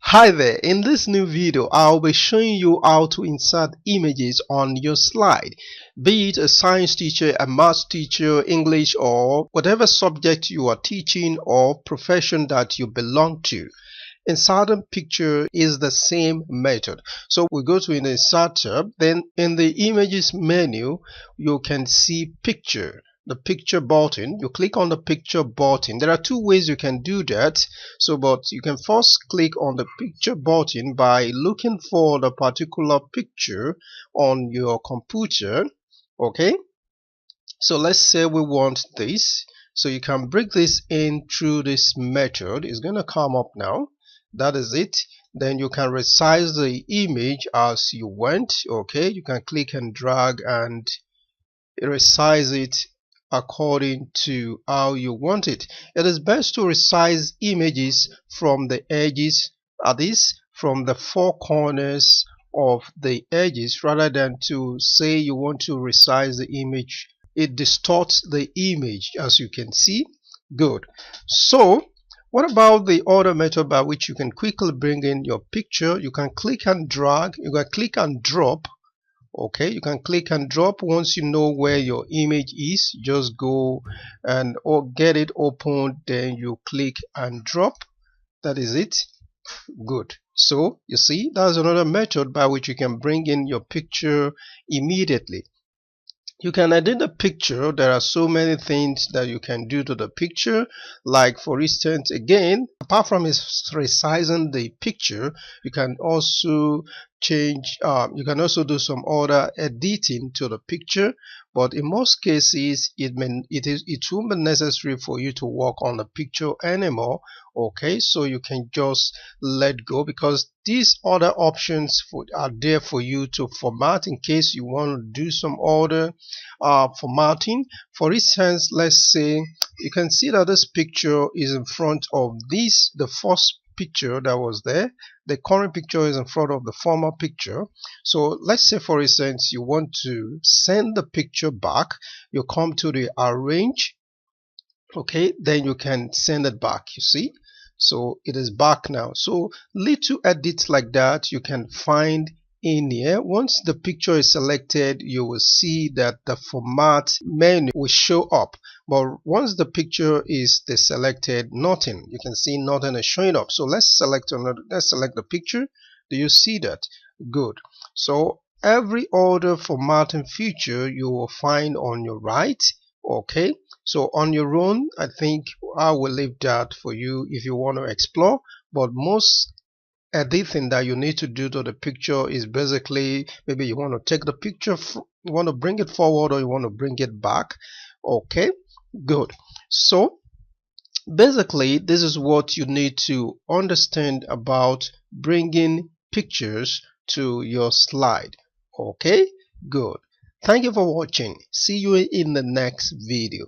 Hi there, in this new video I'll be showing you how to insert images on your slide. Be it a science teacher, a math teacher, English, or whatever subject you are teaching or profession that you belong to. Inserting picture is the same method. So we go to an inserter, then in the images menu you can see picture, the picture button. You click on the picture button. There are two ways you can do that. But you can first click on the picture button by looking for the particular picture on your computer. Okay, so let's say we want this. So you can break this in through this method. It's going to come up now. That is it. Then you can resize the image as you want. Okay, you can click and drag and resize it according to how you want it. It is best to resize images from the edges, that is, from the four corners of the edges, rather than to say you want to resize the image. It distorts the image, as you can see. Good. So what about the other method by which you can quickly bring in your picture? You can click and drag, you can click and drop. Okay, you can click and drop. Once you know where your image is, just go and or get it opened, then you click and drop. That is it. Good. So you see, that's another method by which you can bring in your picture immediately. You can edit the picture. There are so many things that you can do to the picture, like for instance, again, apart from resizing the picture, you can also you can also do some other editing to the picture, but in most cases it won't be necessary for you to work on the picture anymore. Okay, so you can just let go, because these other options are there for you to format in case you want to do some other formatting. For instance, let's say you can see that this picture is in front of the first picture that was there. The current picture is in front of the former picture. So let's say, for instance, you want to send the picture back. You come to the arrange. Okay, then you can send it back. You see, so it is back now. So little edits like that you can find in here. Once the picture is selected, you will see that the format menu will show up, but once the picture is deselected, nothing, you can see nothing is showing up. So let's select the picture. Do you see that? Good. So every other formatting feature you will find on your right. Okay, so on your own, I think I will leave that for you if you want to explore, but most editing that you need to do to the picture is basically, maybe you want to take the picture, you want to bring it forward, or you want to bring it back. Okay, good. So basically this is what you need to understand about bringing pictures to your slide. Okay, good. Thank you for watching. See you in the next video.